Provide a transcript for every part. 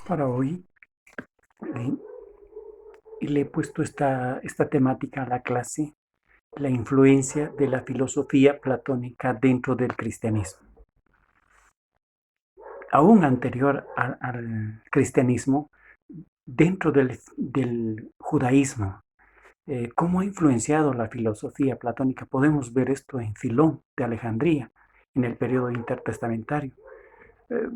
para hoy eh, le he puesto esta temática a la clase, la influencia de la filosofía platónica dentro del cristianismo. Aún anterior al cristianismo, dentro del judaísmo, ¿cómo ha influenciado la filosofía platónica? Podemos ver esto en Filón de Alejandría, en el periodo intertestamentario. Eh,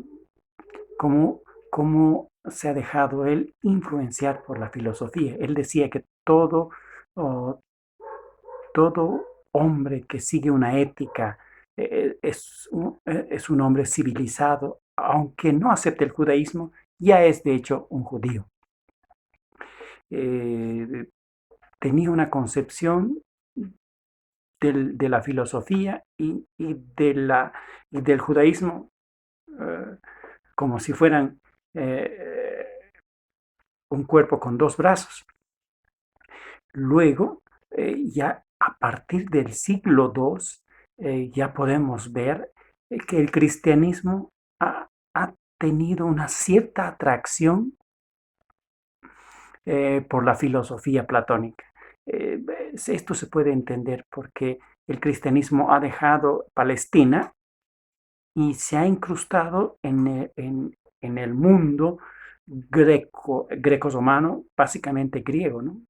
cómo, cómo se ha dejado él influenciar por la filosofía. Él decía que oh, todo hombre que sigue una ética es un hombre civilizado, aunque no acepte el judaísmo, ya es de hecho un judío. Eh, tenía una concepción de la filosofía y del judaísmo eh, como si fueran eh, un cuerpo con dos brazos. Luego, ya a partir del siglo II, ya podemos ver que el cristianismo ha tenido una cierta atracción por la filosofía platónica. Esto se puede entender porque el cristianismo ha dejado Palestina y se ha incrustado en el mundo greco-romano, básicamente griego, ¿no?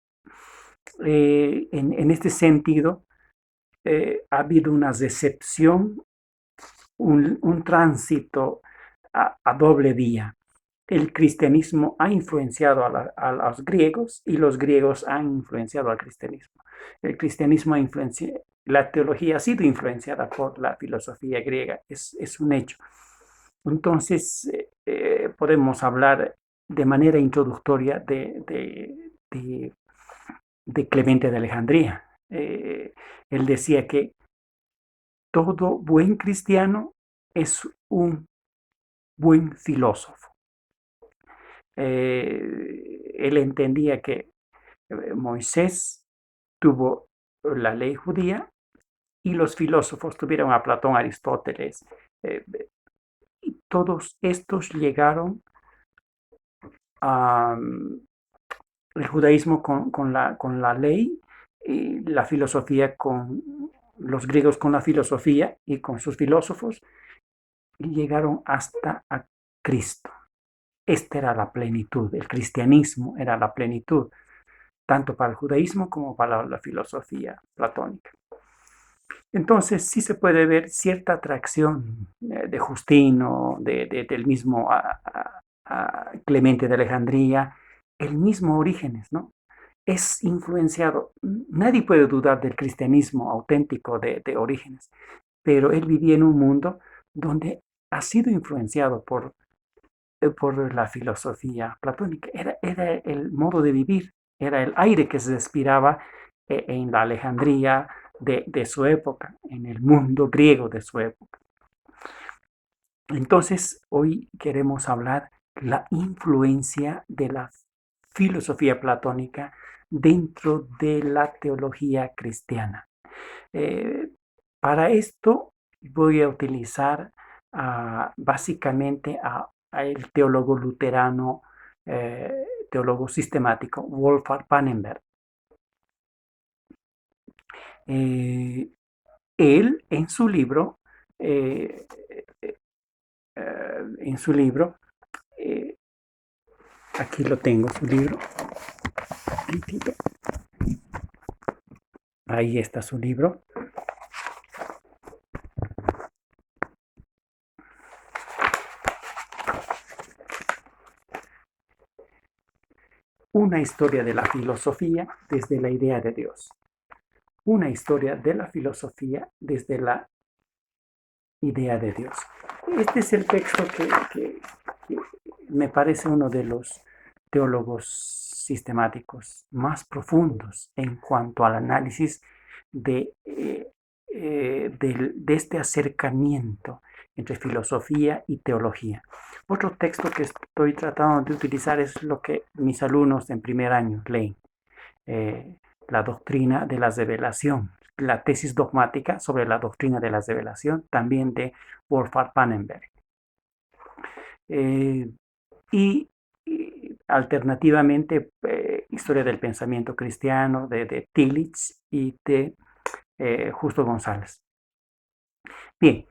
En este sentido, ha habido una recepción, un tránsito a doble vía. El cristianismo ha influenciado a los griegos y los griegos han influenciado al cristianismo. El cristianismo ha influenciado, la teología ha sido influenciada por la filosofía griega, es un hecho. Entonces, podemos hablar de manera introductoria de Clemente de Alejandría. Él decía que todo buen cristiano es un buen filósofo. Él entendía que Moisés tuvo la ley judía y los filósofos tuvieron a Platón, Aristóteles, eh, y todos estos llegaron a el judaísmo con la ley y la filosofía con los griegos con la filosofía y con sus filósofos y llegaron hasta a Cristo. Esta era la plenitud, el cristianismo era la plenitud, tanto para el judaísmo como para la filosofía platónica. Entonces sí se puede ver cierta atracción de Justino, del mismo Clemente de Alejandría, el mismo Orígenes, ¿no? Es influenciado, nadie puede dudar del cristianismo auténtico de Orígenes, pero él vivía en un mundo donde ha sido influenciado por la filosofía platónica. Era el modo de vivir, era el aire que se respiraba en la Alejandría de su época, en el mundo griego de su época. Entonces, hoy queremos hablar la influencia de la filosofía platónica dentro de la teología cristiana. Eh, para esto voy a utilizar básicamente a el teólogo luterano, teólogo sistemático, Wolfgang Pannenberg. Eh, él eh, en su libro, eh, aquí lo tengo, su libro, ahí está su libro. Una historia de la filosofía desde la idea de Dios. Una historia de la filosofía desde la idea de Dios. Este es el texto que me parece uno de los teólogos sistemáticos más profundos en cuanto al análisis de este acercamiento entre filosofía y teología. Otro texto que estoy tratando de utilizar es lo que mis alumnos en primer año leen, eh, la doctrina de la revelación, la tesis dogmática sobre la doctrina de la revelación, también de Wolfgang Pannenberg. Y alternativamente, Historia del pensamiento cristiano de Tillich y de Justo González. Bien,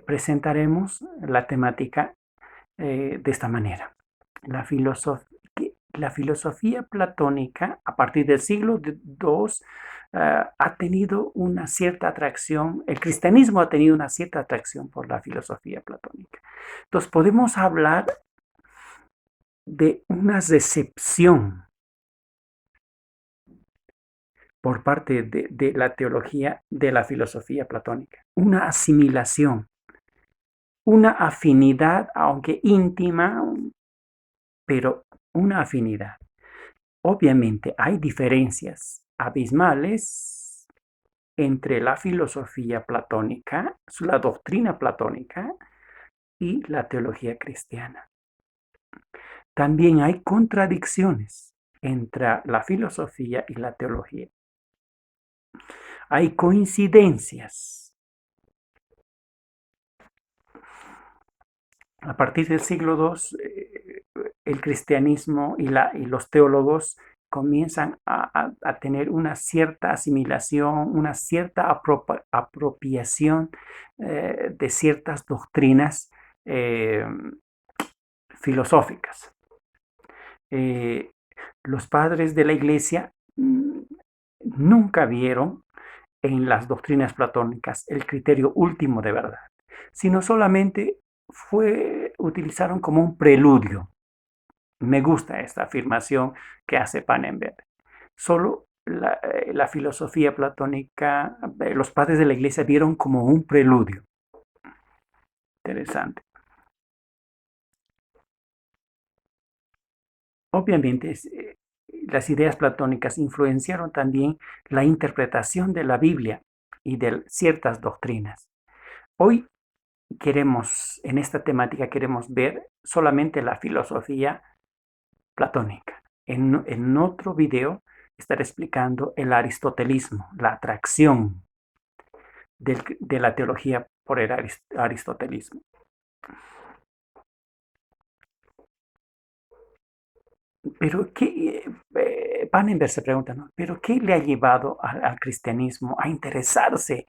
presentaremos la temática de esta manera. La filosofía platónica, a partir del siglo II, ha tenido una cierta atracción, el cristianismo ha tenido una cierta atracción por la filosofía platónica. Entonces, podemos hablar de una recepción por parte de la teología de la filosofía platónica, una asimilación, una afinidad, aunque íntima, pero una afinidad. Obviamente hay diferencias abismales entre la filosofía platónica, la doctrina platónica y la teología cristiana. También hay contradicciones entre la filosofía y la teología. Hay coincidencias. A partir del siglo II, el cristianismo y los teólogos comienzan a tener una cierta asimilación, una cierta apropiación de ciertas doctrinas filosóficas. Los padres de la iglesia nunca vieron en las doctrinas platónicas el criterio último de verdad, sino solamente utilizaron como un preludio. Me gusta esta afirmación que hace Pannenberg. Solo la filosofía platónica, los padres de la iglesia vieron como un preludio. Interesante. Obviamente, las ideas platónicas influenciaron también la interpretación de la Biblia y de ciertas doctrinas. Hoy en esta temática queremos ver solamente la filosofía platónica. En otro video estaré explicando el aristotelismo, la atracción de la teología por el aristotelismo. Pero Pannenberg se pregunta, ¿no? ¿Pero qué le ha llevado al cristianismo a interesarse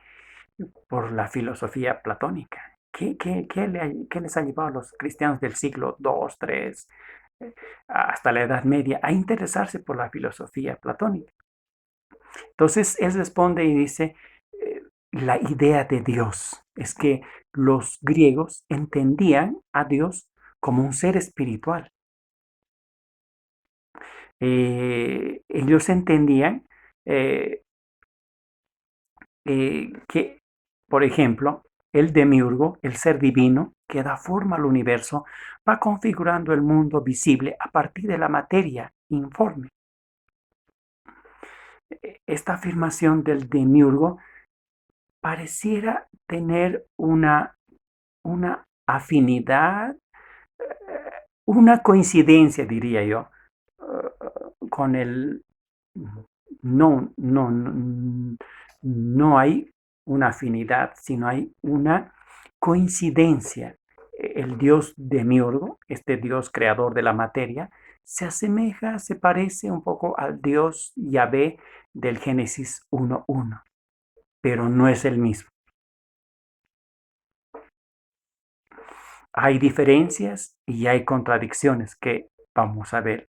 por la filosofía platónica? ¿Qué les ha llevado a los cristianos del siglo II, III, hasta la Edad Media a interesarse por la filosofía platónica? Entonces él responde y dice, la idea de Dios es que los griegos entendían a Dios como un ser espiritual. Ellos entendían eh, que, por ejemplo, el demiurgo, el ser divino que da forma al universo, va configurando el mundo visible a partir de la materia informe. Esta afirmación del demiurgo pareciera tener una afinidad, una coincidencia, diría yo, con el... No hay una afinidad, sino hay una coincidencia. El dios demiurgo, este dios creador de la materia, se asemeja, se parece un poco al dios Yahvé del Génesis 1:1, pero no es el mismo. Hay diferencias y hay contradicciones que vamos a ver.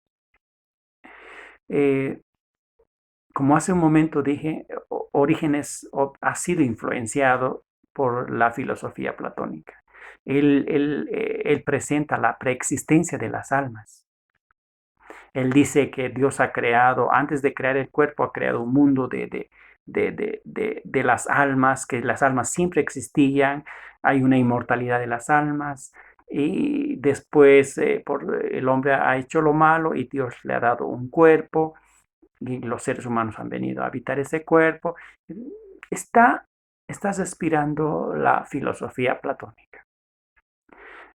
Como hace un momento dije, Orígenes ha sido influenciado por la filosofía platónica. Él presenta la preexistencia de las almas. Él dice que Dios ha creado, antes de crear el cuerpo, ha creado un mundo de las almas, que las almas siempre existían, hay una inmortalidad de las almas, y después el hombre ha hecho lo malo y Dios le ha dado un cuerpo, y los seres humanos han venido a habitar ese cuerpo. Estás respirando la filosofía platónica.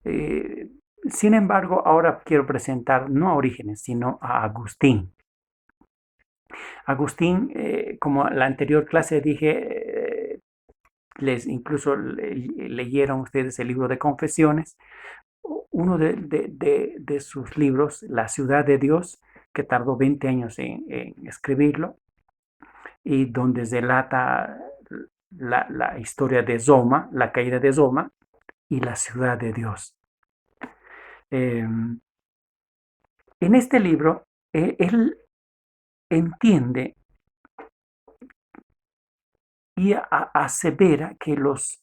Sin embargo, ahora quiero presentar no a Orígenes, sino a Agustín. Agustín, como la anterior clase dije, incluso leyeron ustedes el libro de Confesiones. Uno de sus libros, La ciudad de Dios, que tardó 20 años en escribirlo, y donde relata la historia de Zoma, la caída de Zoma y la ciudad de Dios. Eh, en este libro, él entiende y asevera que los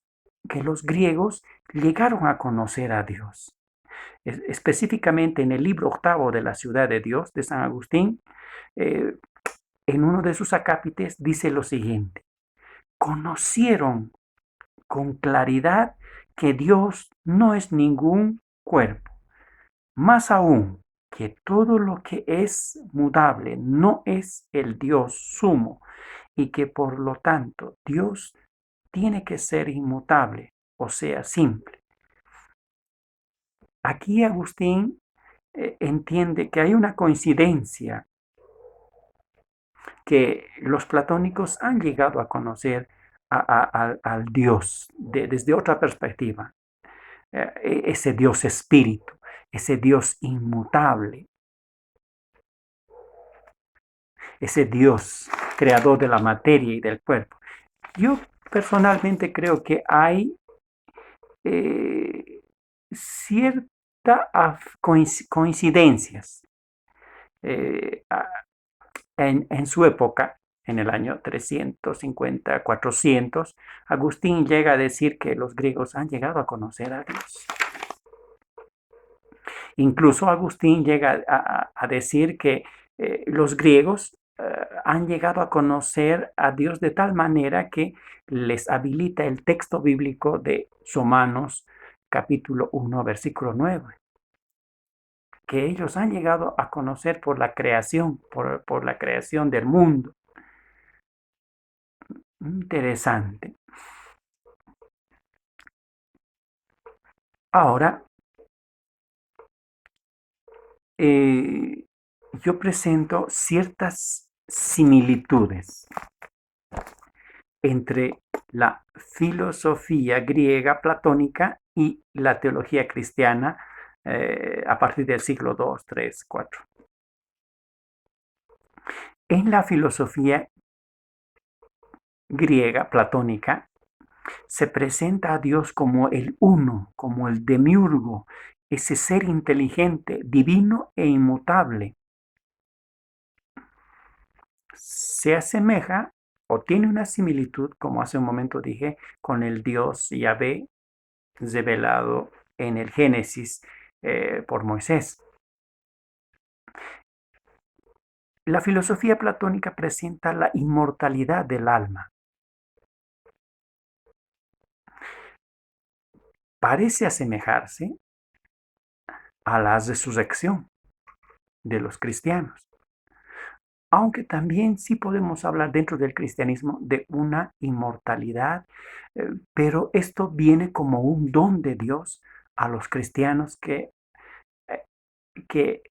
griegos llegaron a conocer a Dios. Específicamente en el libro octavo de la ciudad de Dios de San Agustín, eh, en uno de sus acápites dice lo siguiente: conocieron con claridad que Dios no es ningún cuerpo, más aún que todo lo que es mudable no es el Dios sumo y que por lo tanto Dios tiene que ser inmutable, o sea, simple. Aquí Agustín entiende que hay una coincidencia, que los platónicos han llegado a conocer al Dios desde otra perspectiva, ese Dios espíritu, ese Dios inmutable, ese Dios creador de la materia y del cuerpo. Yo personalmente creo que hay eh, ciertas coincidencias eh, en su época, en el año 350, 400, Agustín llega a decir que los griegos han llegado a conocer a Dios. Incluso Agustín llega a decir que los griegos han llegado a conocer a Dios de tal manera que les habilita el texto bíblico de Romanos capítulo 1, versículo 9, que ellos han llegado a conocer por la creación, por la creación del mundo. Interesante. Ahora, eh, yo presento ciertas similitudes entre la filosofía griega platónica y la teología cristiana a partir del siglo II, III, IV. En la filosofía griega platónica se presenta a Dios como el uno, como el demiurgo, ese ser inteligente, divino e inmutable. Se asemeja o tiene una similitud, como hace un momento dije, con el Dios Yahvé revelado en el Génesis por Moisés. La filosofía platónica presenta la inmortalidad del alma. Parece asemejarse a la resurrección de los cristianos, aunque también sí podemos hablar dentro del cristianismo de una inmortalidad, pero esto viene como un don de Dios a los cristianos eh, que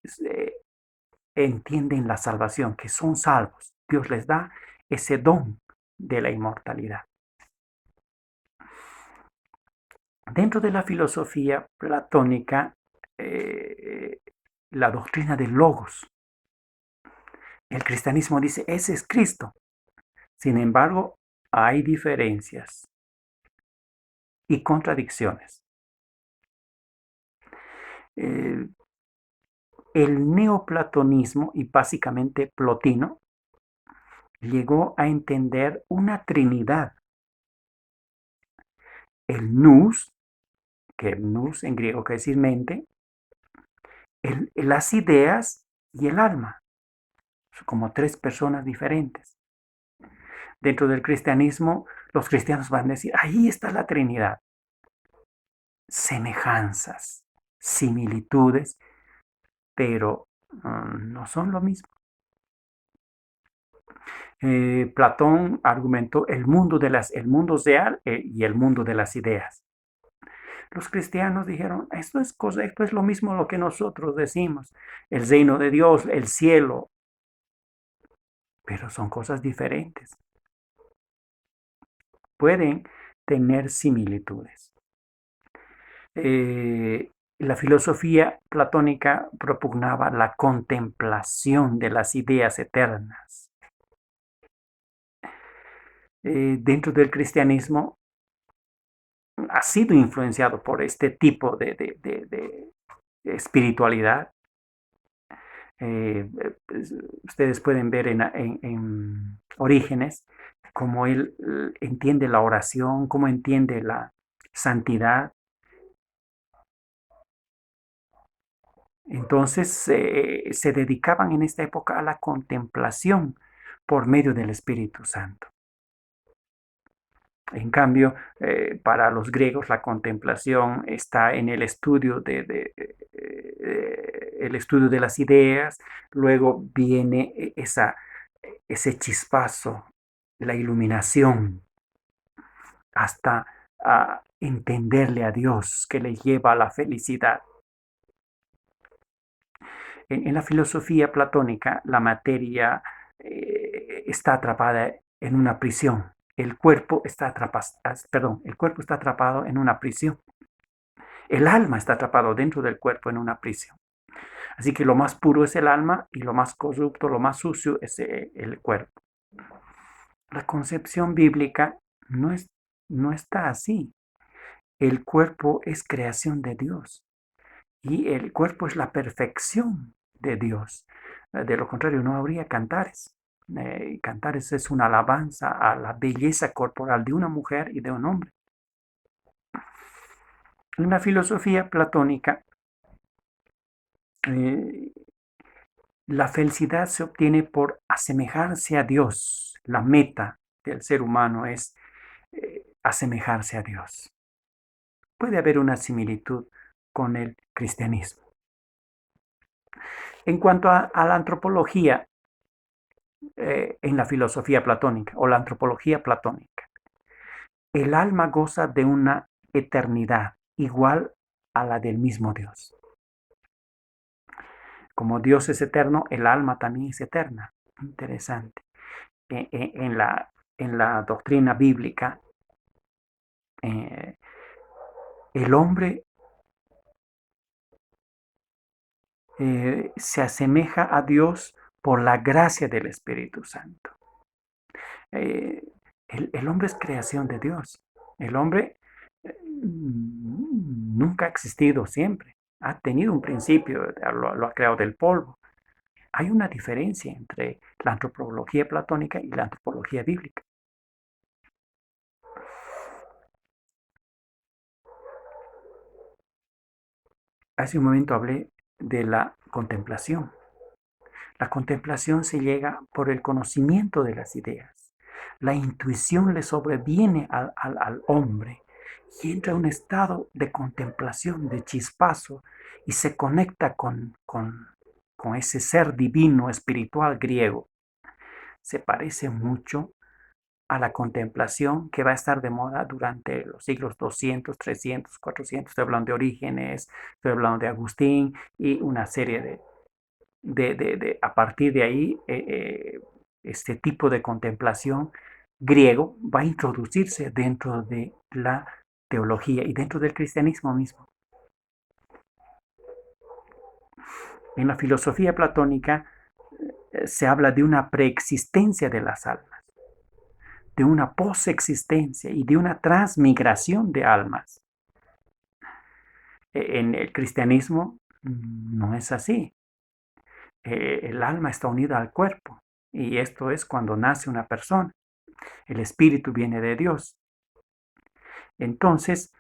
entienden la salvación, que son salvos. Dios les da ese don de la inmortalidad. Dentro de la filosofía platónica, eh, la doctrina del logos, el cristianismo dice, ese es Cristo. Sin embargo, hay diferencias y contradicciones. Eh, el neoplatonismo, y básicamente Plotino, llegó a entender una trinidad. El nous, que nous en griego quiere decir mente, las ideas y el alma. Son como tres personas diferentes. Dentro del cristianismo, los cristianos van a decir, ahí está la Trinidad. Semejanzas, similitudes, pero no son lo mismo. Platón argumentó el mundo real y el mundo de las ideas. Los cristianos dijeron, esto es correcto, es lo mismo lo que nosotros decimos, el reino de Dios, el cielo, pero son cosas diferentes. Pueden tener similitudes. La filosofía platónica propugnaba la contemplación de las ideas eternas. Dentro del cristianismo ha sido influenciado por este tipo de espiritualidad. Pues, ustedes pueden ver en Orígenes cómo él entiende la oración, cómo entiende la santidad. Entonces se dedicaban en esta época a la contemplación por medio del Espíritu Santo. En cambio, para los griegos la contemplación está en el estudio el estudio de las ideas, luego viene ese chispazo, la iluminación, hasta entenderle a Dios que le lleva a la felicidad. En la filosofía platónica, la materia está atrapada en una prisión. El cuerpo está atrapado en una prisión. El alma está atrapado dentro del cuerpo en una prisión. Así que lo más puro es el alma y lo más corrupto, lo más sucio es el cuerpo. La concepción bíblica no está así. El cuerpo es creación de Dios y el cuerpo es la perfección de Dios. De lo contrario, no habría cantares. Cantares es una alabanza a la belleza corporal de una mujer y de un hombre. En la filosofía platónica, la felicidad se obtiene por asemejarse a Dios. La meta del ser humano es asemejarse a Dios. Puede haber una similitud con el cristianismo. En cuanto a la antropología, en la filosofía platónica o la antropología platónica, el alma goza de una eternidad igual a la del mismo Dios. Como Dios es eterno, el alma también es eterna. Interesante. En la doctrina bíblica, el hombre se asemeja a Dios por la gracia del Espíritu Santo. El hombre es creación de Dios. El hombre nunca ha existido siempre. Ha tenido un principio, lo ha creado del polvo. Hay una diferencia entre la antropología platónica y la antropología bíblica. Hace un momento hablé de la contemplación. La contemplación se llega por el conocimiento de las ideas. La intuición le sobreviene al hombre y entra en un estado de contemplación, de chispazo, y se conecta con ese ser divino, espiritual griego. Se parece mucho a la contemplación que va a estar de moda durante los siglos 200, 300, 400. Estoy hablando de Orígenes, estoy hablando de Agustín y una serie a partir de ahí, este tipo de contemplación griego va a introducirse dentro de la teología y dentro del cristianismo mismo. En la filosofía platónica se habla de una preexistencia de las almas, de una posexistencia y de una transmigración de almas. En el cristianismo no es así. El alma está unida al cuerpo y esto es cuando nace una persona. El espíritu viene de Dios. Entonces,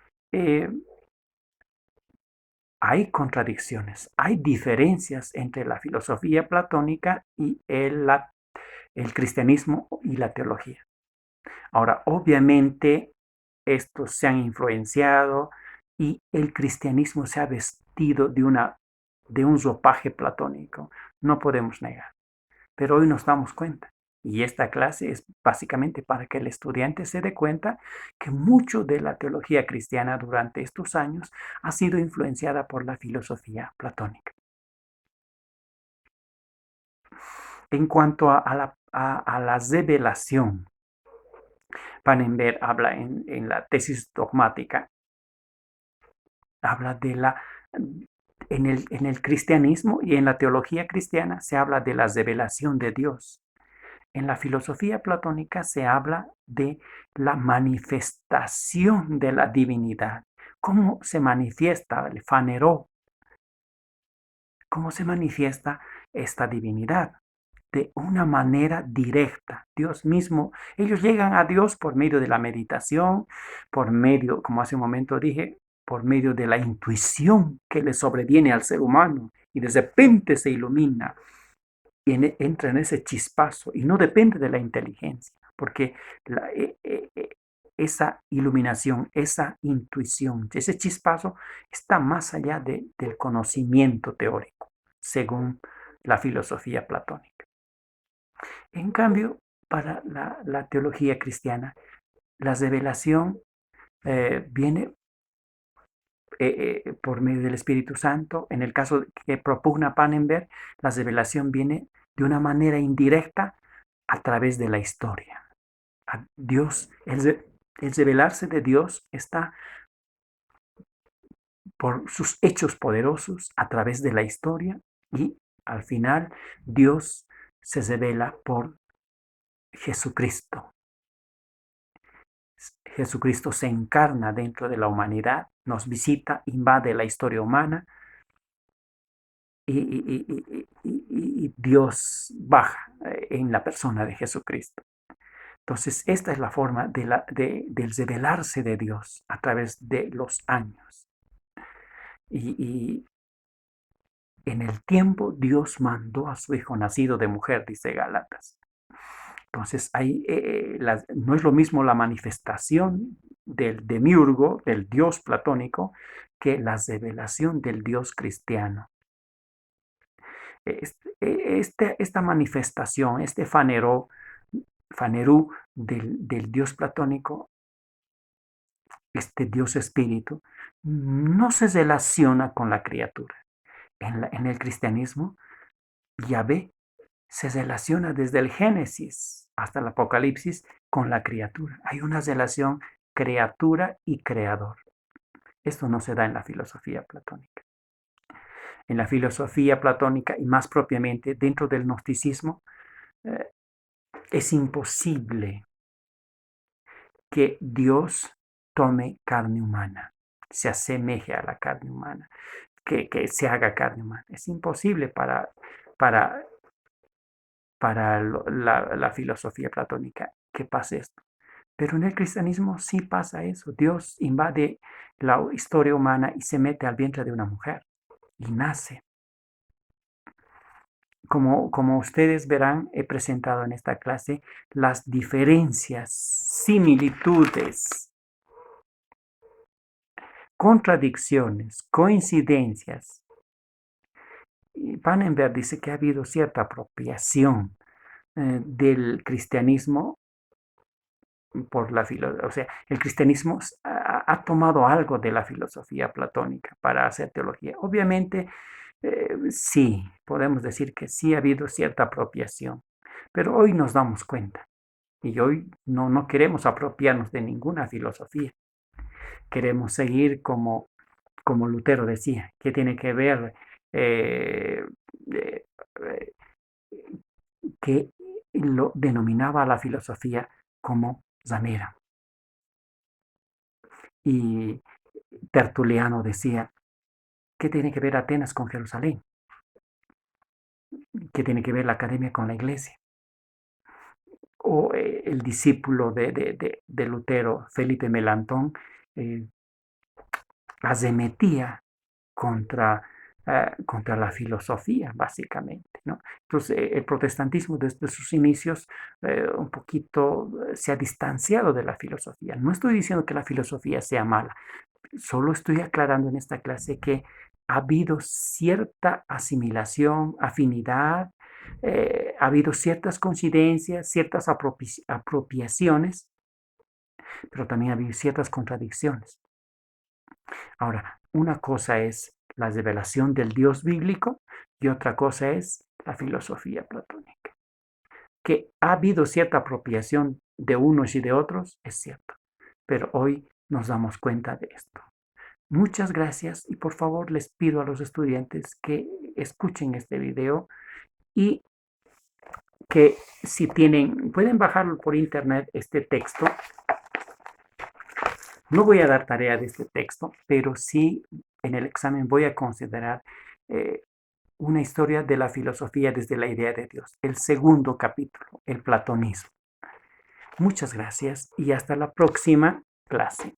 hay contradicciones, hay diferencias entre la filosofía platónica y el cristianismo y la teología. Ahora, obviamente, estos se han influenciado y el cristianismo se ha vestido de un ropaje platónico. No podemos negar. Pero hoy nos damos cuenta. Y esta clase es básicamente para que el estudiante se dé cuenta que mucho de la teología cristiana durante estos años ha sido influenciada por la filosofía platónica. En cuanto a la revelación, Pannenberg habla en la tesis dogmática, habla de la En el cristianismo y en la teología cristiana se habla de la revelación de Dios. En la filosofía platónica se habla de la manifestación de la divinidad. ¿Cómo se manifiesta el faneró? ¿Cómo se manifiesta esta divinidad? De una manera directa. Dios mismo, ellos llegan a Dios por medio de la meditación, por medio, como hace un momento dije, por medio de la intuición que le sobreviene al ser humano y de repente se ilumina y entra en ese chispazo y no depende de la inteligencia, porque la, esa iluminación, esa intuición, ese chispazo está más allá del conocimiento teórico, según la filosofía platónica. En cambio, para la teología cristiana, la revelación viene por medio del Espíritu Santo. En el caso que propugna Pannenberg, la revelación viene de una manera indirecta a través de la historia. A Dios, el revelarse de Dios está por sus hechos poderosos a través de la historia y al final Dios se revela por Jesucristo. Jesucristo se encarna dentro de la humanidad, nos visita, invade la historia humana y Dios baja en la persona de Jesucristo. Entonces, esta es la forma del revelarse de Dios a través de los años. Y en el tiempo Dios mandó a su Hijo nacido de mujer, dice Gálatas. Entonces, ahí no es lo mismo la manifestación del demiurgo, del Dios platónico, que la revelación del Dios cristiano. Esta manifestación, este fanerú del Dios platónico, este Dios espíritu, no se relaciona con la criatura. En el cristianismo, Yahvé se relaciona desde el Génesis hasta el Apocalipsis con la criatura. Hay una relación criatura y creador. Esto no se da en la filosofía platónica. En la filosofía platónica y más propiamente dentro del gnosticismo, eh, es imposible que Dios tome carne humana, se asemeje a la carne humana, que se haga carne humana. Es imposible para, para la filosofía platónica que pase esto. Pero en el cristianismo sí pasa eso. Dios invade la historia humana y se mete al vientre de una mujer y nace. Como ustedes verán, he presentado en esta clase las diferencias, similitudes, contradicciones, coincidencias. Y Pannenberg dice que ha habido cierta apropiación del cristianismo por la filosofía. O sea, el cristianismo ha tomado algo de la filosofía platónica para hacer teología. Obviamente, sí, podemos decir que sí ha habido cierta apropiación, pero hoy nos damos cuenta y hoy no queremos apropiarnos de ninguna filosofía. Queremos seguir como Lutero decía, que tiene que ver eh, eh, eh, que lo denominaba a la filosofía como ramera. Y Tertuliano decía, ¿qué tiene que ver Atenas con Jerusalén? ¿Qué tiene que ver la academia con la iglesia? O el discípulo de Lutero, Felipe Melanchthon, eh, arremetía contra la filosofía, básicamente, ¿no? Entonces, el protestantismo desde sus inicios un poquito se ha distanciado de la filosofía. No estoy diciendo que la filosofía sea mala, solo estoy aclarando en esta clase que ha habido cierta asimilación, afinidad, ha habido ciertas coincidencias, ciertas apropiaciones, pero también ha habido ciertas contradicciones. Ahora, una cosa es la revelación del Dios bíblico y otra cosa es la filosofía platónica. Que ha habido cierta apropiación de unos y de otros, es cierto, pero hoy nos damos cuenta de esto. Muchas gracias y por favor les pido a los estudiantes que escuchen este video y que si tienen, pueden bajarlo por internet este texto. No voy a dar tarea de este texto, pero sí en el examen voy a considerar eh, una historia de la filosofía desde la idea de Dios, el segundo capítulo, el platonismo. Muchas gracias y hasta la próxima clase.